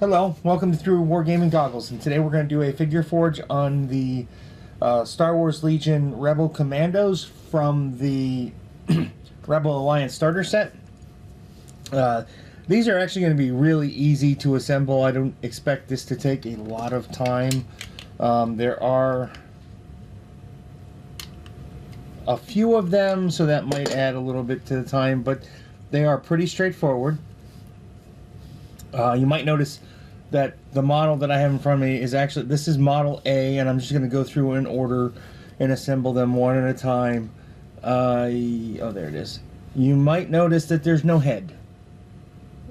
Hello, welcome to Through Wargaming Goggles, and today we're going to do a figure forge on the Star Wars Legion Rebel Commandos from the Rebel Alliance starter set. These are actually going to be really easy to assemble. I don't expect this to take a lot of time. There are a few of them, so that might add a little bit to the time, but they are pretty straightforward. You might notice that the model that I have in front of me is actually, this is model A, and I'm just going to go through in order and assemble them one at a time. Oh, there it is. You might notice that there's no head.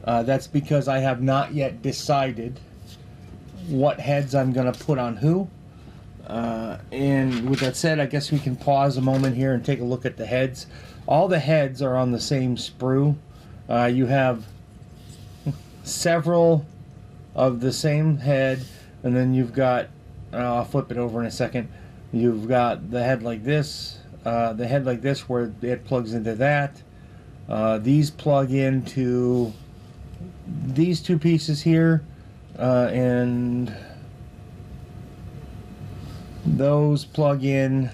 That's because I have not yet decided what heads I'm going to put on who. And with that said, I guess we can pause a moment here and take a look at the heads. All the heads are on the same sprue. You have several of the same head, and then you've got, I'll flip it over in a second, you've got the head like this, where it plugs into that. These plug into these two pieces here, and those plug in,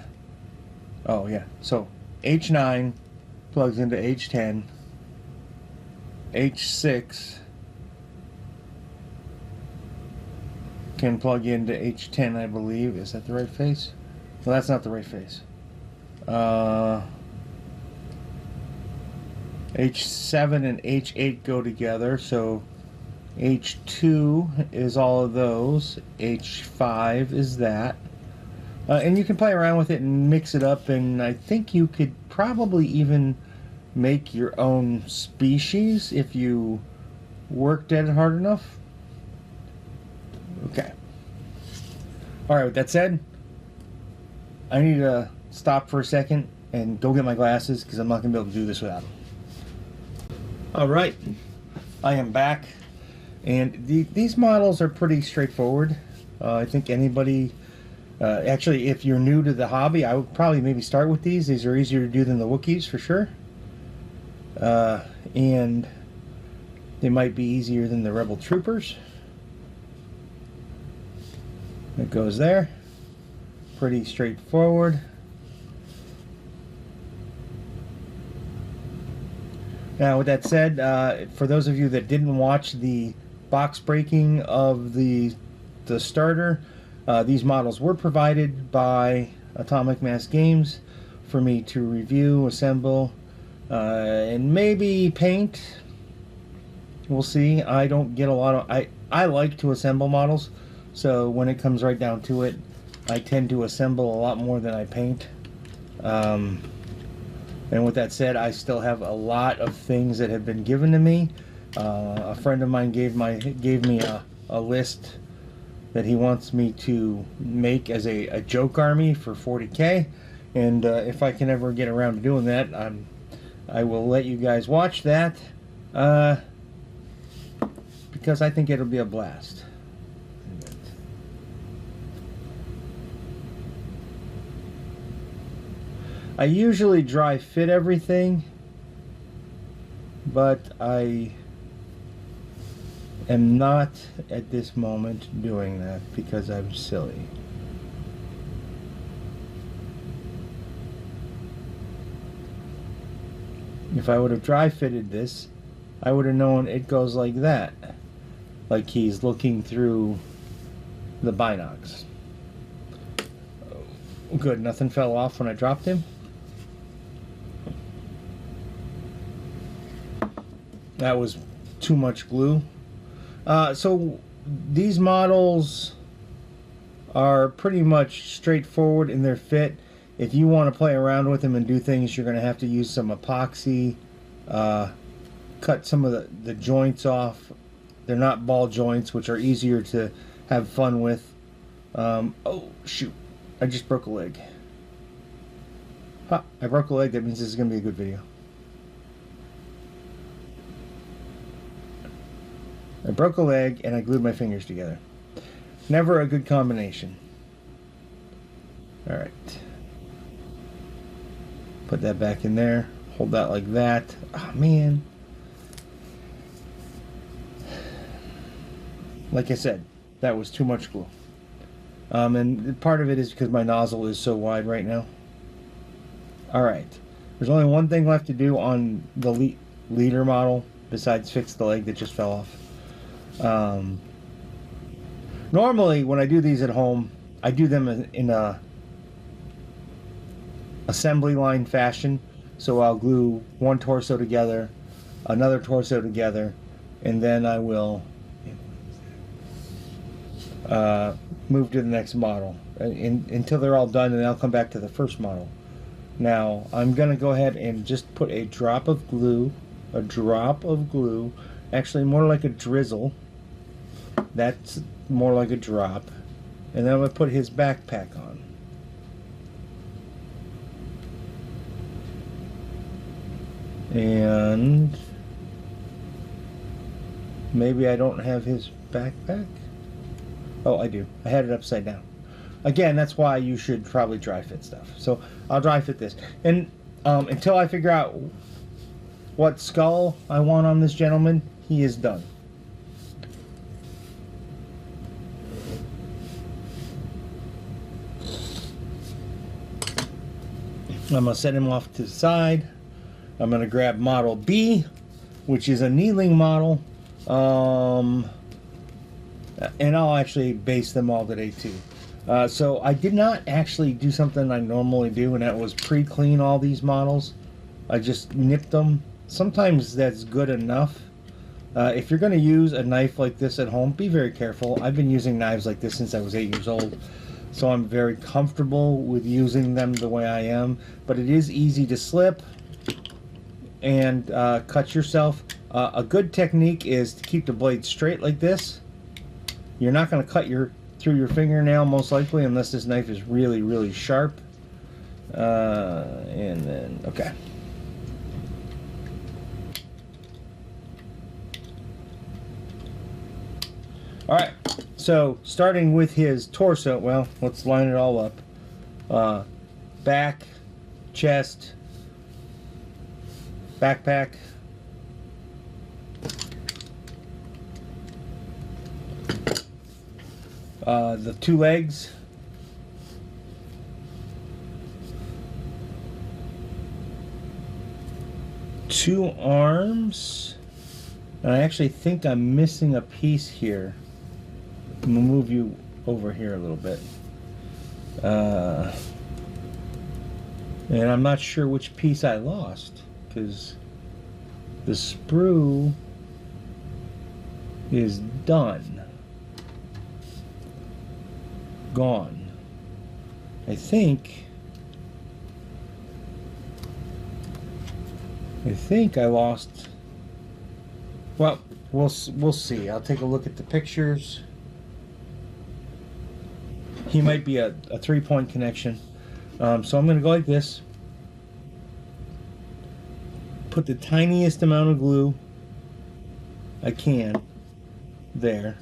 oh yeah, so H9 plugs into H10, H6 can plug into H10, I believe. Is that the right face? Well, that's not the right face. H7 and H8 go together, so H2 is all of those. H5 is that. And you can play around with it and mix it up, and I think you could probably even make your own species if you worked at it hard enough. Okay. Alright, with that said, I need to stop for a second and go get my glasses because I'm not going to be able to do this without them. Alright, I am back, and these models are pretty straightforward. I think anybody, actually if you're new to the hobby, I would probably maybe start with these. These are easier to do than the Wookiees for sure. And they might be easier than the Rebel Troopers. It goes there. Pretty straightforward. Now, with that said, for those of you that didn't watch the box breaking of the starter, these models were provided by Atomic Mass Games for me to review, assemble, and maybe paint. We'll see. I don't get a lot of... I like to assemble models. So when it comes right down to it, I tend to assemble a lot more than I paint. And with that said, I still have a lot of things that have been given to me. A friend of mine gave me a list that he wants me to make as a joke army for 40K. And if I can ever get around to doing that, I will let you guys watch that. Because I think it'll be a blast. I usually dry fit everything, but I am not at this moment doing that because I'm silly. If I would have dry fitted this, I would have known it goes like that, like he's looking through the binocs. Good, nothing fell off when I dropped him. That was too much glue. So these models are pretty much straightforward in their fit. If you want to play around with them and do things, you're going to have to use some epoxy, cut some of the joints off. They're not ball joints, which are easier to have fun with. Oh shoot, I just broke a leg. Ha, I broke a leg. That means this is going to be a good video. I broke a leg and I glued my fingers together. Never a good combination. Alright. Put that back in there. Hold that like that. Oh man. like I said, that was too much glue. And part of it is because my nozzle is so wide right now. Alright. There's only one thing left to do on the leader model besides fix the leg that just fell off. Normally, when I do these at home, I do them in a assembly line fashion. So I'll glue one torso together, another torso together, and then I will move to the next model until they're all done, and then I'll come back to the first model. Now I'm gonna go ahead and just put a drop of glue, actually more like a drizzle, that's more like a drop, and then I'm gonna put his backpack on. And maybe I don't have his backpack. Oh, I do. I had it upside down. Again, that's why you should probably dry fit stuff. So I'll dry fit this. And until I figure out what skull I want on this gentleman, he is done. I'm going to set him off to the side. I'm going to grab model B, which is a kneeling model. And I'll actually base them all today too. So I did not actually do something I normally do, and that was pre-clean all these models. I just nipped them. Sometimes that's good enough. If you're going to use a knife like this at home, be very careful. I've been using knives like this since I was 8 years old, so I'm very comfortable with using them the way I am. But it is easy to slip and cut yourself. A good technique is to keep the blade straight like this. You're not going to cut through your fingernail most likely unless this knife is really, really sharp. And then, okay. Alright, so starting with his torso, well, let's line it all up. Back, chest, backpack, the two legs, two arms, and I actually think I'm missing a piece here. I'm gonna move you over here a little bit, and I'm not sure which piece I lost because the sprue is done. Gone. I think I lost. Well, we'll see. I'll take a look at the pictures. He might be a 3-point connection. So I'm going to go like this. Put the tiniest amount of glue I can there.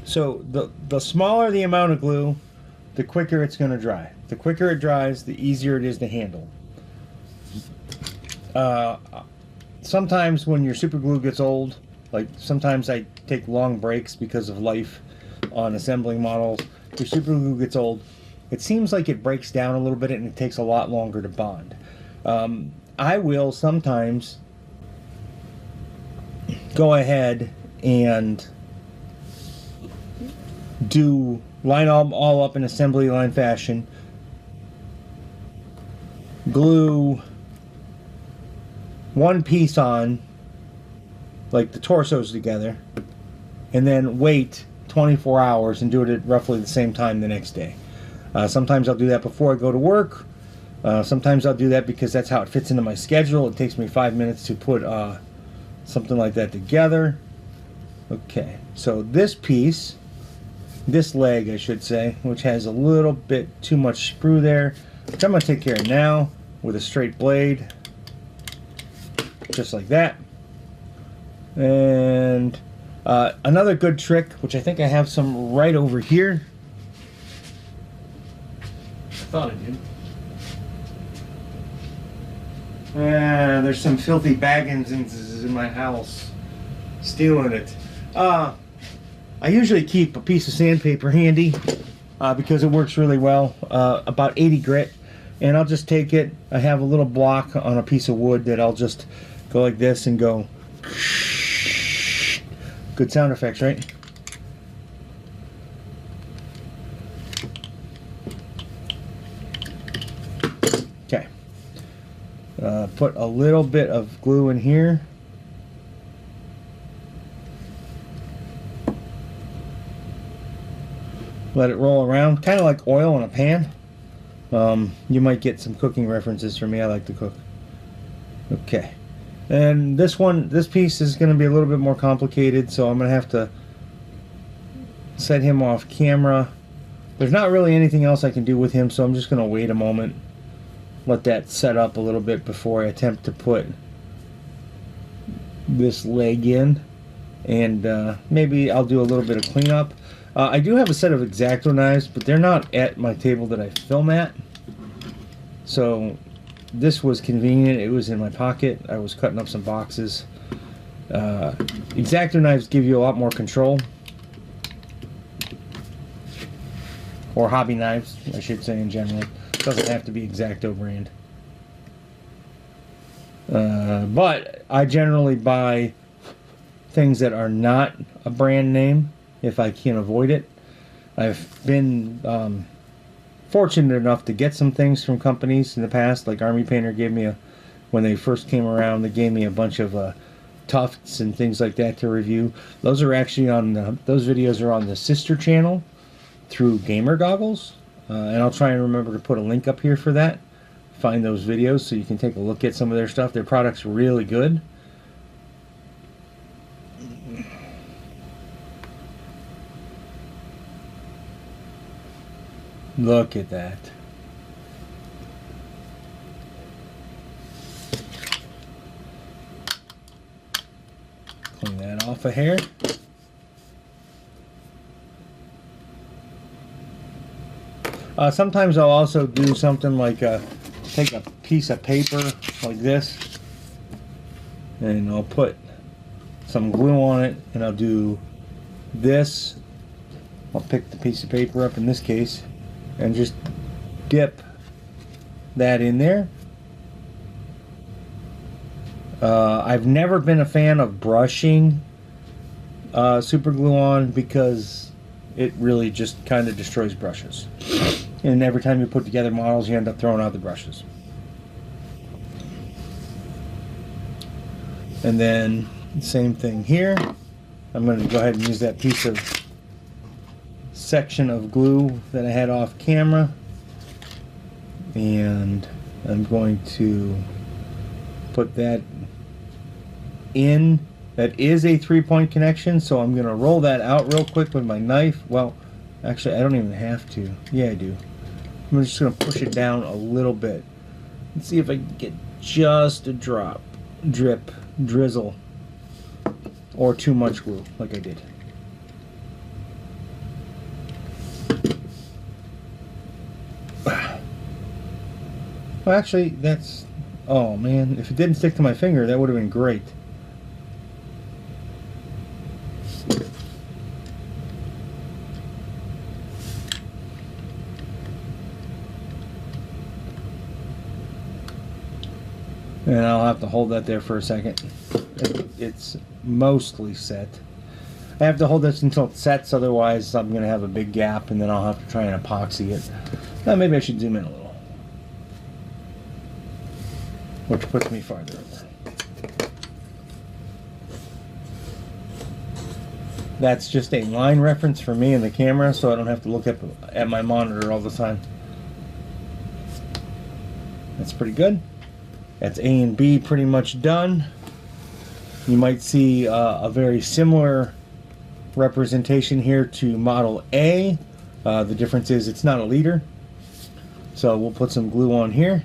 So the smaller the amount of glue, the quicker it's going to dry. The quicker it dries, the easier it is to handle. Sometimes when your super glue gets old, like sometimes I take long breaks because of life on assembling models, your super glue gets old, it seems like it breaks down a little bit and it takes a lot longer to bond. I will sometimes go ahead and line all up in assembly line fashion, glue one piece on, like the torsos together, and then wait 24 hours and do it at roughly the same time the next day. Sometimes I'll do that before I go to work. Sometimes I'll do that because that's how it fits into my schedule. It takes me 5 minutes to put something like that together. Okay, so this piece, this leg I should say, which has a little bit too much sprue there, which I'm going to take care of now with a straight blade, just like that. And another good trick, which I think I have some right over here. I thought I did. There's some filthy baggins in my house stealing it. I usually keep a piece of sandpaper handy because it works really well, about 80 grit. And I'll just take it, I have a little block on a piece of wood that I'll just go like this and go. Good sound effects, right? Okay. Put a little bit of glue in here. Let it roll around, kind of like oil in a pan. You might get some cooking references from me. I like to cook. Okay. And this piece is going to be a little bit more complicated, so I'm going to have to set him off camera. There's not really anything else I can do with him, so I'm just going to wait a moment. Let that set up a little bit before I attempt to put this leg in. And maybe I'll do a little bit of cleanup. I do have a set of X-Acto knives, but they're not at my table that I film at. So this was convenient. It was in my pocket. I was cutting up some boxes. X-Acto knives give you a lot more control. Or hobby knives, I should say, in general. It doesn't have to be X-Acto brand. But I generally buy things that are not a brand name if I can avoid it. I've been fortunate enough to get some things from companies in the past, like Army Painter gave me when they first came around, they gave me a bunch of tufts and things like that to review. Those are actually on those videos are on the sister channel through Gamer Goggles, and I'll try and remember to put a link up here for that. Find those videos so you can take a look at some of their stuff. Their product's really good. Look at that. Clean that off a hair. Sometimes I'll also do something like take a piece of paper like this and I'll put some glue on it and I'll do this. I'll pick the piece of paper up in this case and just dip that in there. I've never been a fan of brushing super glue on because it really just kind of destroys brushes. And every time you put together models, you end up throwing out the brushes. And then same thing here. I'm going to go ahead and use that piece of section of glue that I had off camera, and I'm going to put that in. That is a 3-point connection, so I'm going to roll that out real quick with my knife. Well, actually I don't even have to. Yeah, I do. I'm just going to push it down a little bit and see if I can get just a drop, drip, drizzle, or too much glue like I did. Well, actually, that's... Oh, man. If it didn't stick to my finger, that would have been great. And I'll have to hold that there for a second. It's mostly set. I have to hold this until it sets, otherwise I'm going to have a big gap, and then I'll have to try and epoxy it. Now, maybe I should zoom in a little. Which puts me farther over. That's just a line reference for me in the camera, so I don't have to look at my monitor all the time. That's pretty good. That's A and B pretty much done. You might see a very similar representation here to Model A. The difference is it's not a liter. So we'll put some glue on here.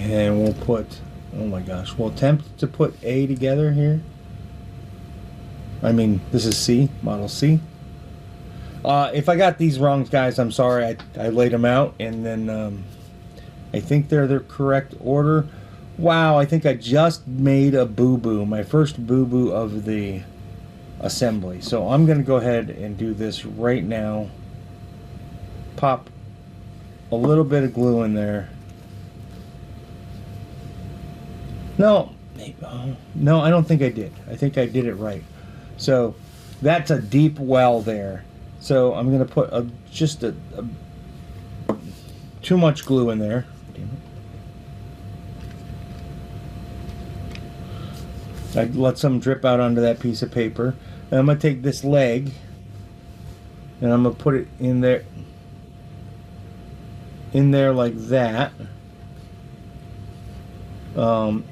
And we'll put, oh my gosh, we'll attempt to put A together here. I mean, this is C, Model C. If I got these wrong, guys, I'm sorry. I laid them out, and then I think they're the correct order. Wow, I think I just made a boo-boo, my first boo-boo of the assembly. So I'm going to go ahead and do this right now. Pop a little bit of glue in there. No, no, I don't think I did. I think I did it right. So that's a deep well there. So I'm going to put just too much glue in there. I let some drip out onto that piece of paper. And I'm going to take this leg and I'm going to put it in there like that.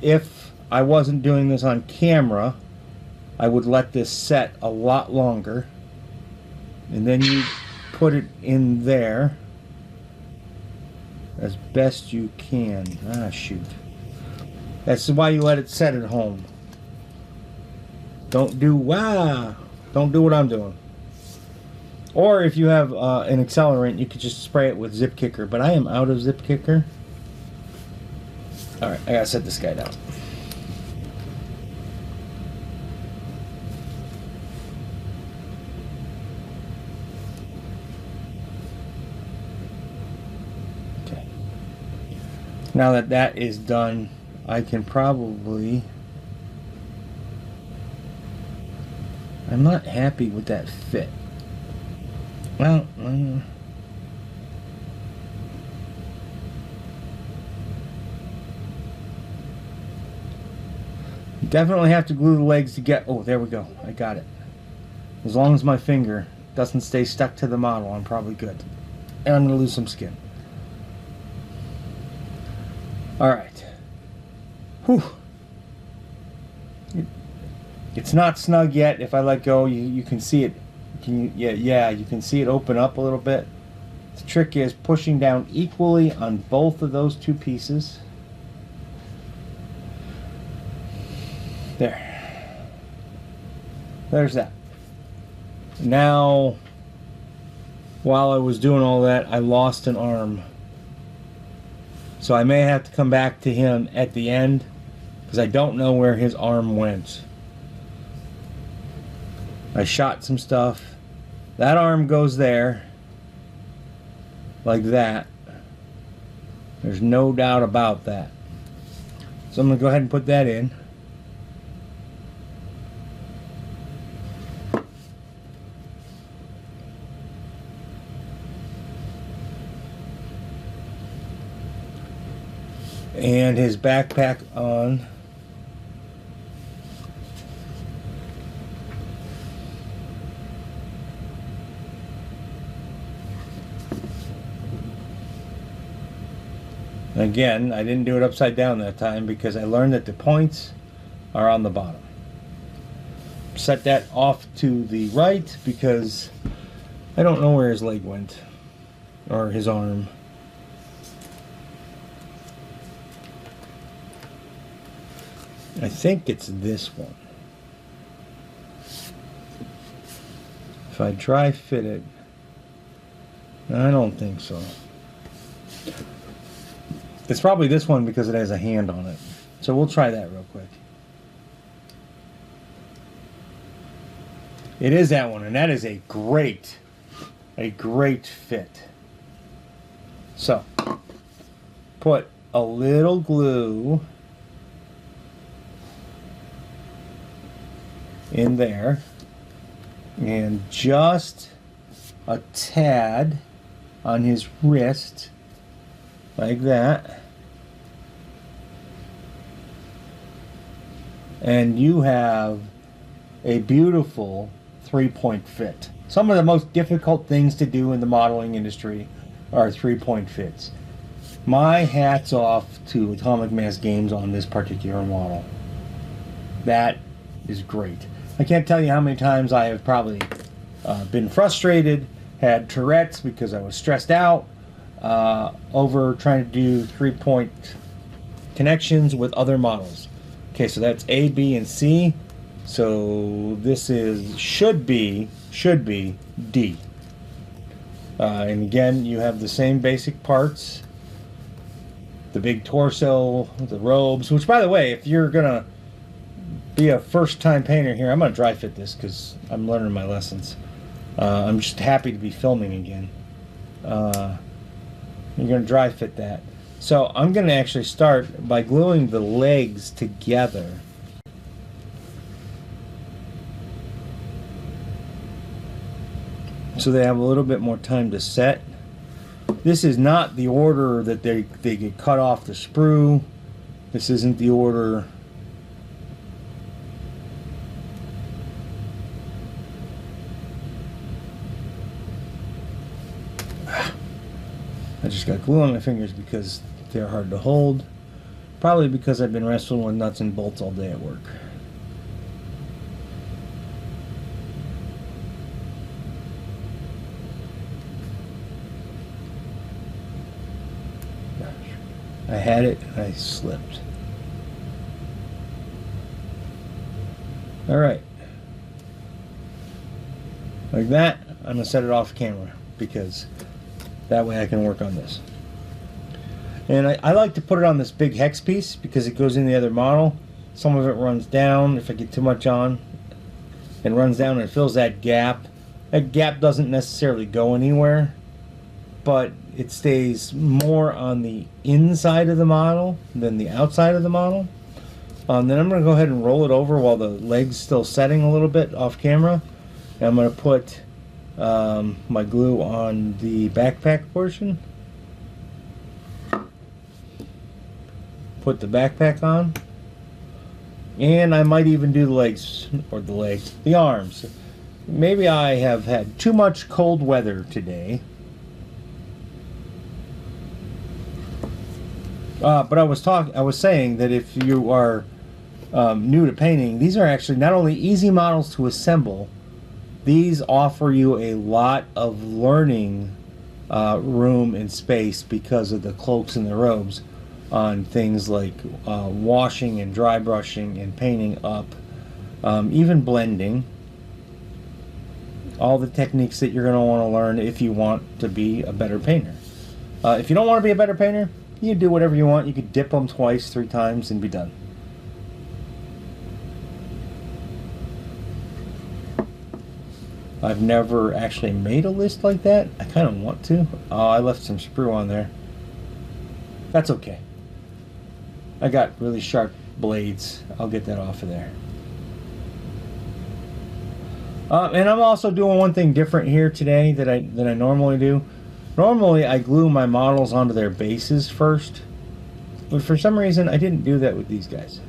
If I wasn't doing this on camera, I would let this set a lot longer. And then you put it in there as best you can. Ah, shoot. That's why you let it set at home. Don't do what I'm doing. Or if you have an accelerant, you could just spray it with Zip Kicker. But I am out of Zip Kicker. Alright, I gotta set this guy down. Okay. Now that that is done, I can probably... I'm not happy with that fit. Well, definitely have to glue the legs to get... Oh, there we go. I got it. As long as my finger doesn't stay stuck to the model, I'm probably good. And I'm going to lose some skin. Alright. Whew. It's not snug yet. If I let go, you can see it. Yeah, you can see it open up a little bit. The trick is pushing down equally on both of those two pieces. There. There's that. Now, while I was doing all that, I lost an arm. So I may have to come back to him at the end, because I don't know where his arm went. I shot some stuff. That arm goes there. Like that. There's no doubt about that. So I'm going to go ahead and put that in. And his backpack on. Again, I didn't do it upside down that time because I learned that the points are on the bottom. Set that off to the right because I don't know where his leg went or his arm. I think it's this one. If I dry fit it, I don't think so. It's probably this one because it has a hand on it. So we'll try that real quick. It is that one, and that is a great fit. So, put a little glue in there, and just a tad on his wrist, like that. And you have a beautiful 3-point fit. Some of the most difficult things to do in the modeling industry are 3-point fits. My hat's off to Atomic Mass Games on this particular model. That is great. I can't tell you how many times I have probably been frustrated, had Tourette's because I was stressed out over trying to do 3-point connections with other models. Okay, so that's A, B, and C. So this should be D. And again, you have the same basic parts. the big torso, the robes, which, by the way, if you're going to be a first-time painter here, I'm going to dry fit this because I'm learning my lessons. I'm just happy to be filming again. You're going to dry fit that. So I'm going to actually start by gluing the legs together. So they have a little bit more time to set. This is not the order that they get cut off the sprue. This isn't the order. I just got glue on my fingers because they're hard to hold. Probably because I've been wrestling with nuts and bolts all day at work. I had it and I slipped. Alright. Like that, I'm going to set it off camera because that way I can work on this. And I like to put it on this big hex piece because it goes in the other model. Some of it runs down if I get too much on. It runs down and it fills that gap. That gap doesn't necessarily go anywhere, but it stays more on the inside of the model than the outside of the model. Then I'm going to go ahead and roll it over while the leg's still setting a little bit off camera. And I'm going to put my glue on the backpack portion. Put the backpack on. And I might even do the legs, or the arms. Maybe I have had too much cold weather today. But I was saying that if you are new to painting, these are actually not only easy models to assemble, these offer you a lot of learning room and space because of the cloaks and the robes on things like washing and dry brushing and painting up, even blending. All the techniques that you're going to want to learn if you want to be a better painter. If you don't want to be a better painter, you can do whatever you want. You could dip them twice, 3 times, and be done. I've never actually made a list like that. I kind of want to. Oh, I left some sprue on there. That's okay. I got really sharp blades. I'll get that off of there. And I'm also doing one thing different here today that I normally do. Normally I glue my models onto their bases first, but for some reason I didn't do that with these guys.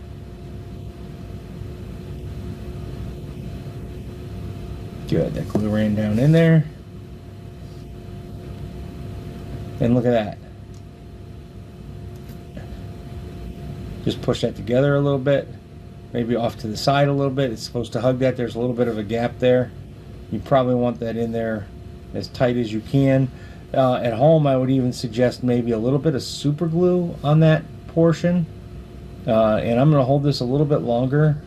Good, that glue ran down in there. And look at that. Just push that together a little bit, maybe off to the side a little bit. It's supposed to hug that. There's a little bit of a gap there. You probably want that in there as tight as you can. At home, I would even suggest maybe a little bit of super glue on that portion. And I'm going to hold this a little bit longer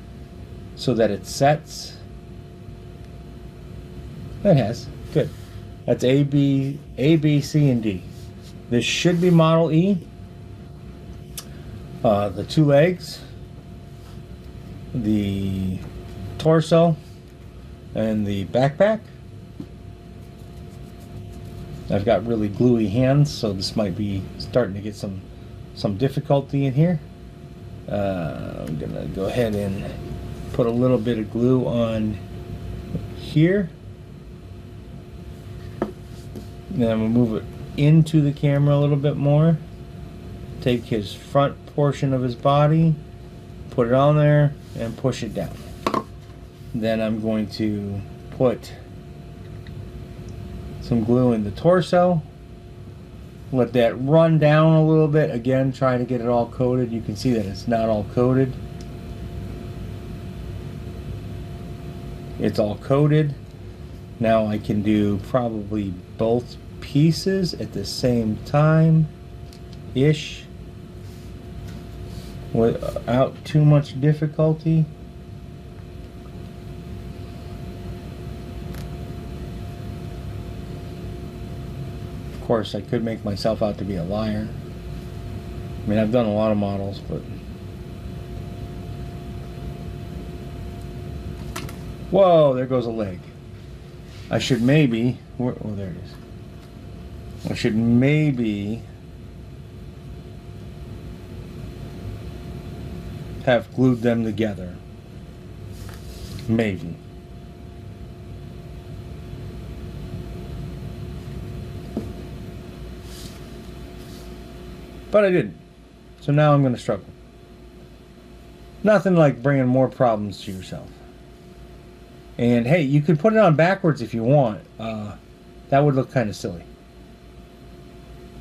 so that it sets. That has. Good. That's A, B, C, and D. This should be Model E. The 2 legs, the torso, and the backpack. I've got really gluey hands, so this might be starting to get some difficulty in here. I'm gonna go ahead and put a little bit of glue on here. Then I'm gonna move it into the camera a little bit more. Take his front portion of his body, put it on there, and push it down. Then I'm going to put some glue in the torso. Let that run down a little bit. Again, trying to get it all coated. You can see that it's not all coated. It's all coated. Now I can do probably both pieces at the same time-ish without too much difficulty. Of course, I could make myself out to be a liar. I mean, I've done a lot of models, but... Whoa, there goes a leg. I should maybe... Oh, there it is. I should maybe... have glued them together. Maybe. But I didn't. So now I'm going to struggle. Nothing like bringing more problems to yourself. And hey, you can put it on backwards if you want. That would look kind of silly.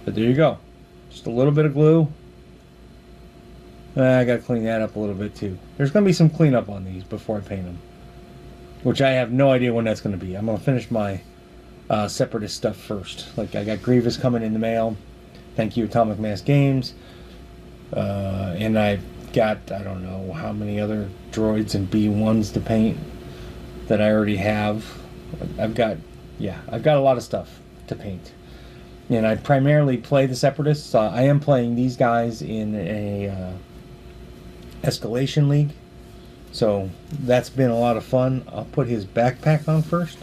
But there you go. Just a little bit of glue. I got to clean that up a little bit too. There's going to be some cleanup on these before I paint them. Which I have no idea when that's going to be. I'm going to finish my Separatist stuff first. Like, I got Grievous coming in the mail. Thank you, Atomic Mass Games. And I've got, I don't know how many other droids and B1s to paint that I already have. I've got a lot of stuff to paint. And I primarily play the Separatists. I am playing these guys in a Escalation League. So that's been a lot of fun. I'll put his backpack on first.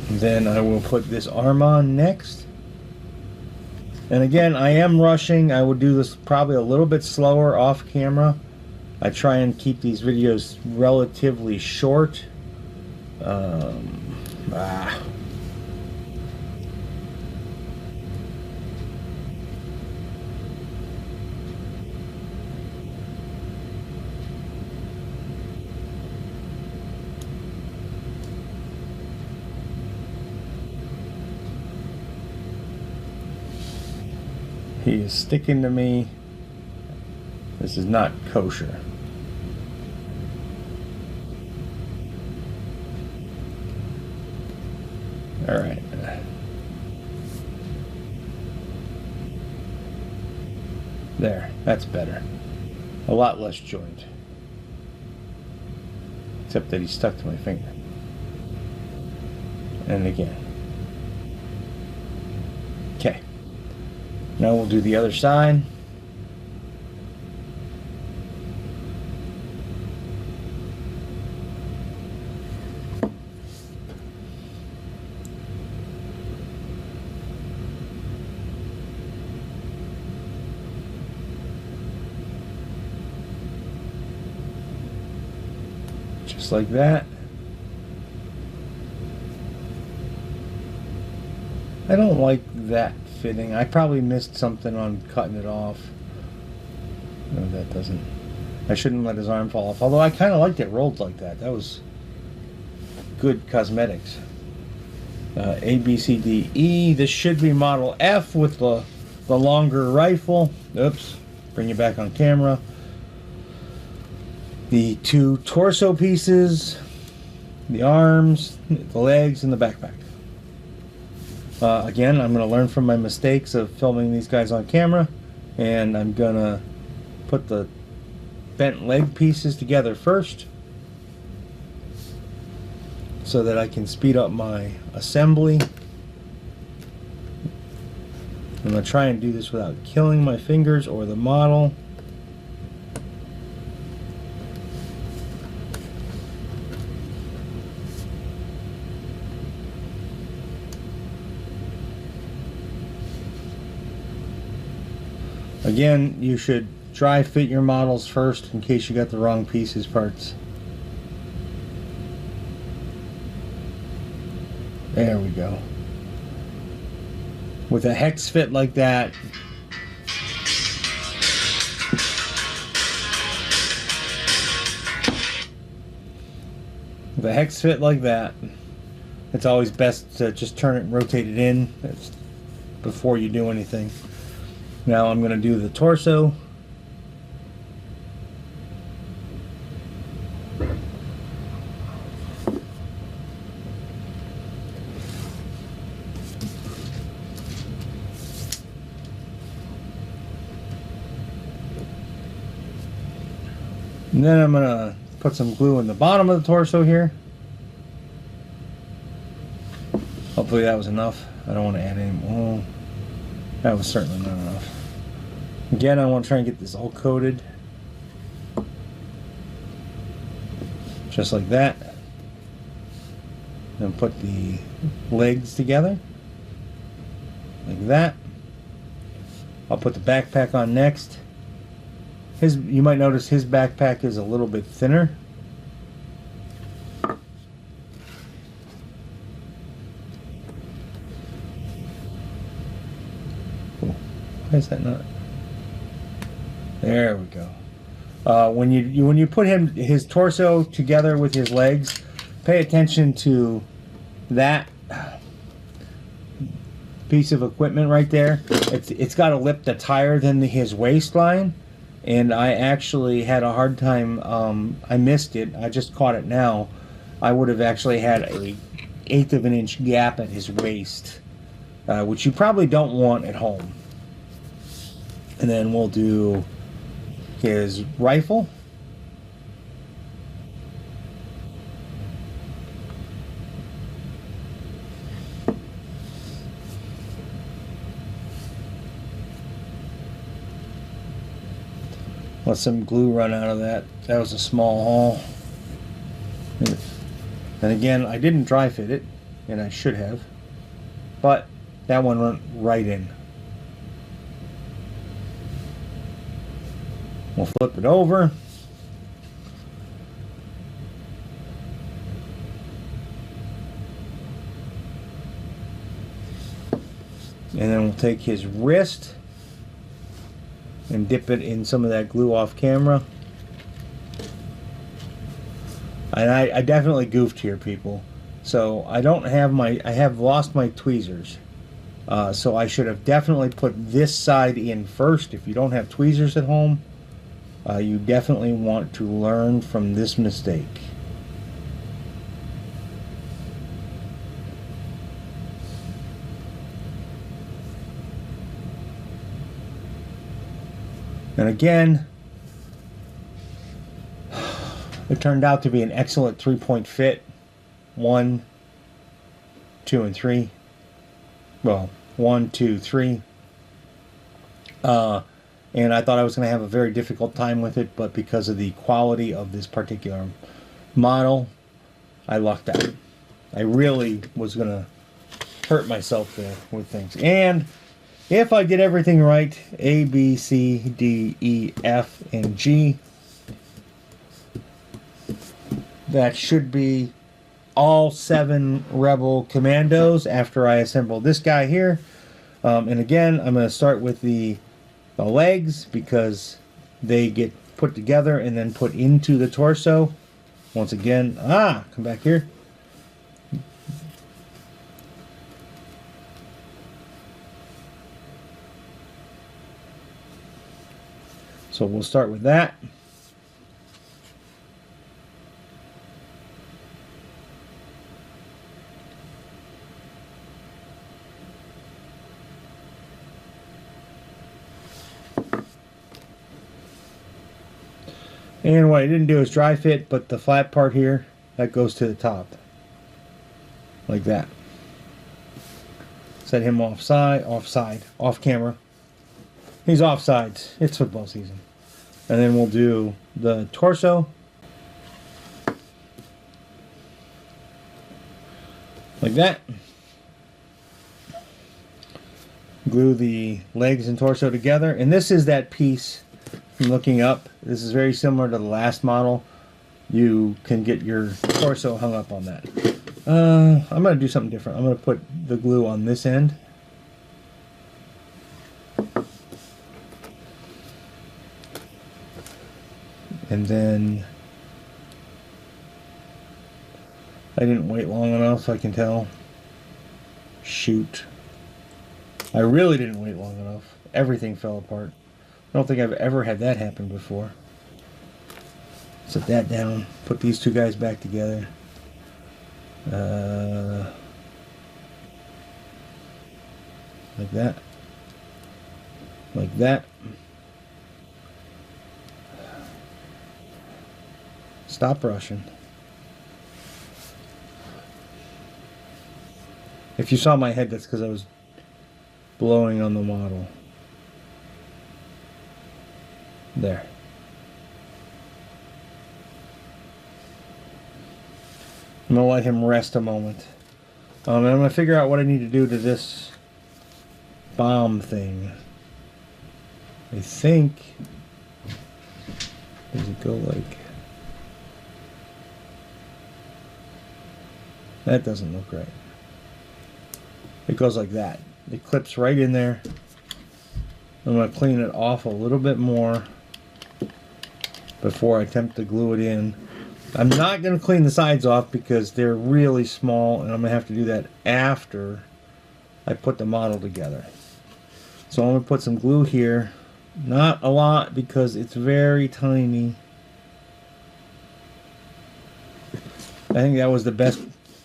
Then I will put this arm on next. And again, I am rushing. I will do this probably a little bit slower off camera. I try and keep these videos relatively short. He is sticking to me. This is not kosher. All right. There, that's better. A lot less joint. Except that he stuck to my finger. And again. Okay. Now we'll do the other side. Just like that. I don't like that fitting. I probably missed something on cutting it off. No, that doesn't. I shouldn't let his arm fall off. Although I kind of liked it rolled like that. That was good cosmetics. A, B, C, D, E. This should be model F with the longer rifle. Oops. Bring you back on camera. The two torso pieces, the arms, the legs, and the backpack. Again, I'm going to learn from my mistakes of filming these guys on camera, and I'm going to put the bent leg pieces together first so that I can speed up my assembly. I'm going to try and do this without killing my fingers or the model. Again, you should dry fit your models first in case you got the wrong pieces parts. There we go. With a hex fit like that, it's always best to just turn it and rotate it in before you do anything. Now I'm going to do the torso. And then I'm going to put some glue in the bottom of the torso here. Hopefully that was enough. I don't want to add any more. That was certainly not enough. Again, I want to try and get this all coated. Just like that. Then put the legs together. Like that. I'll put the backpack on next. You might notice his backpack is a little bit thinner. Why is that not? There we go. When you put his torso together with his legs, pay attention to that piece of equipment right there. It's got a lip that's higher than his waistline, and I actually had a hard time. I missed it. I just caught it now. I would have actually had a 1/8 of an inch gap at his waist, which you probably don't want at home. And then we'll do his rifle. Let some glue run out of that. That was a small haul. And again, I didn't dry fit it, and I should have. But that one went right in. We'll flip it over. And then we'll take his wrist and dip it in some of that glue off camera. And I definitely goofed here, people. So I have lost my tweezers. So I should have definitely put this side in first. If you don't have tweezers at home, you definitely want to learn from this mistake. And again, it turned out to be an excellent 3-point fit. 1, 2, and 3. Well, 1, 2, 3. And I thought I was going to have a very difficult time with it, but because of the quality of this particular model, I lucked out. I really was going to hurt myself there with things. And if I did everything right, A, B, C, D, E, F, and G, that should be all 7 Rebel Commandos after I assemble this guy here. And again, I'm going to start with the legs because they get put together and then put into the torso. Once again, come back here. So we'll start with that. And what I didn't do is dry fit, but the flat part here, that goes to the top. Like that. Set him off camera. He's offsides. It's football season. And then we'll do the torso. Like that. Glue the legs and torso together. And this is that piece from looking up. This is very similar to the last model. You can get your torso hung up on that. I'm going to do something different. I'm going to put the glue on this end. And then I didn't wait long enough, I can tell. Shoot. I really didn't wait long enough. Everything fell apart. I don't think I've ever had that happen before. Set that down. Put these two guys back together. Like that. Like that. Stop rushing. If you saw my head, that's because I was blowing on the model. There. I'm going to let him rest a moment. And I'm going to figure out what I need to do to this bomb thing. I think... Does it go like... That doesn't look right. It goes like that. It clips right in there. I'm going to clean it off a little bit more before I attempt to glue it in. I'm not going to clean the sides off because they're really small, and I'm going to have to do that after I put the model together. So I'm going to put some glue here. Not a lot because it's very tiny. I think that was the best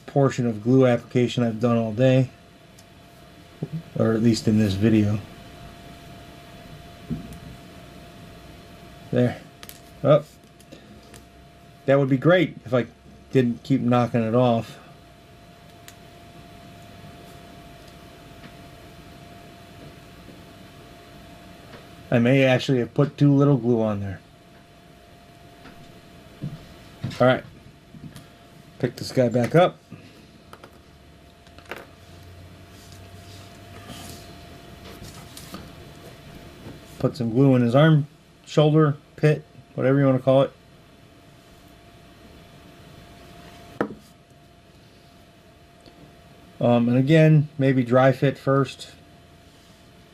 portion of glue application I've done all day, or at least in this video. There. Oh, that would be great if I didn't keep knocking it off. I may actually have put too little glue on there. Alright. Pick this guy back up. Put some glue in his arm, shoulder, pit, whatever you want to call it. And again, maybe dry fit first,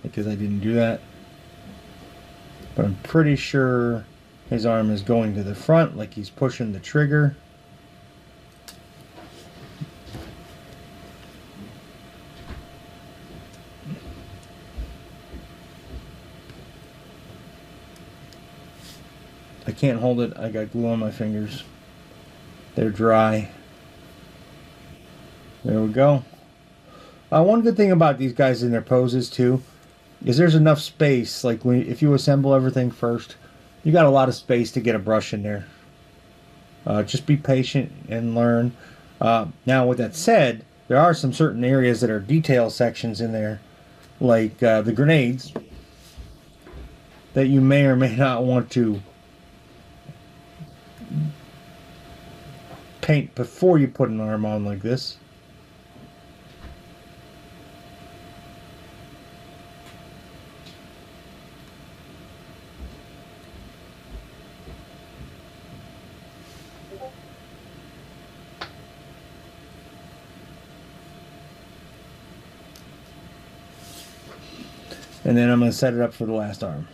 because I didn't do that. But I'm pretty sure his arm is going to the front, like he's pushing the trigger. I can't hold it. I got glue on my fingers. They're dry. There we go. One good thing about these guys in their poses too is there's enough space. Like if you assemble everything first, you got a lot of space to get a brush in there. Just be patient and learn. Now with that said, there are some certain areas that are detail sections in there, like the grenades, that you may or may not want to paint before you put an arm on like this. And then I'm going to set it up for the last arm.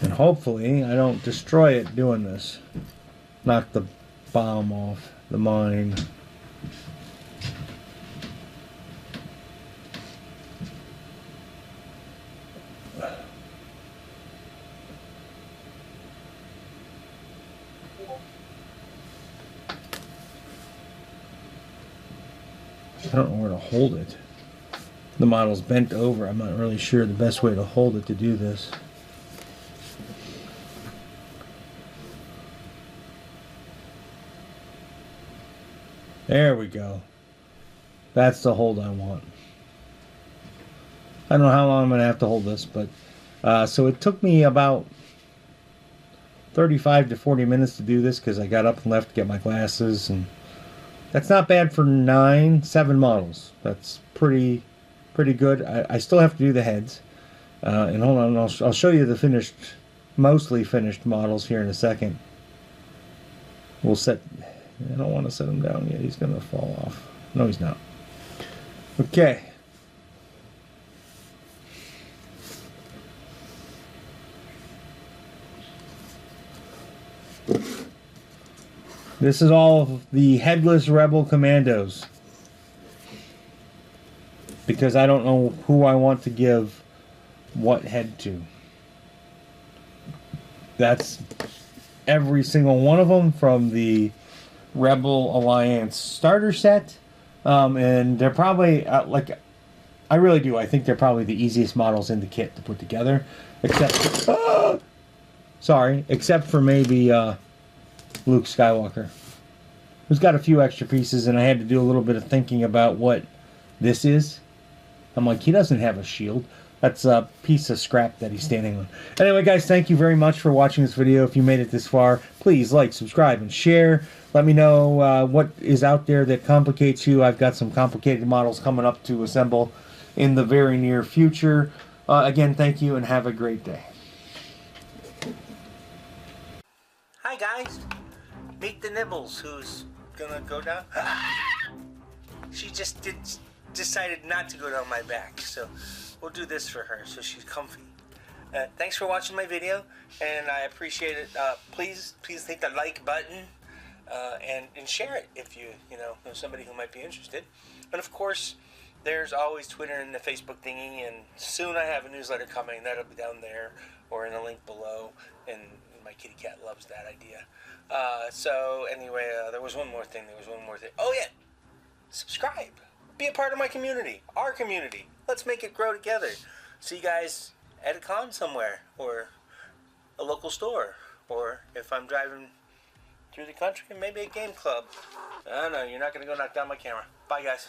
And hopefully I don't destroy it doing this. Knock the bomb off the mine. I don't know where to hold it. The model's bent over. I'm not really sure the best way to hold it to do this. There we go. That's the hold I want. I don't know how long I'm going to have to hold this, but so it took me about 35 to 40 minutes to do this because I got up and left to get my glasses, and that's not bad for 7 models. That's pretty good. I still have to do the heads. And hold on, I'll show you the mostly finished models here in a second. We'll set... I don't want to set him down yet. He's going to fall off. No, he's not. Okay. This is all of the Headless Rebel Commandos, because I don't know who I want to give what head to. That's every single one of them, from the Rebel Alliance starter set And they're probably like, I really do. I think they're probably the easiest models in the kit to put together, except except for maybe Luke Skywalker, who's got a few extra pieces, and I had to do a little bit of thinking about what this is. I'm like, he doesn't have a shield. That's a piece of scrap that he's standing on. Anyway, guys, thank you very much for watching this video. If you made it this far, please like, subscribe, and share. Let me know what is out there that complicates you. I've got some complicated models coming up to assemble in the very near future. Again, thank you, and have a great day. Hi, guys. Meet the Nibbles, who's gonna go down. She just decided not to go down my back, so we'll do this for her so she's comfy. Thanks for watching my video, and I appreciate it. Please hit the like button and share it if you know somebody who might be interested. And of course, there's always Twitter and the Facebook thingy, and soon I have a newsletter coming. That'll be down there or in a link below, and my kitty cat loves that idea. So anyway, there was one more thing. Oh yeah, subscribe. Be a part of my community, our community. Let's make it grow together. See you guys at a con somewhere, or a local store, or if I'm driving through the country, maybe a game club. I don't know, you're not going to go knock down my camera. Bye, guys.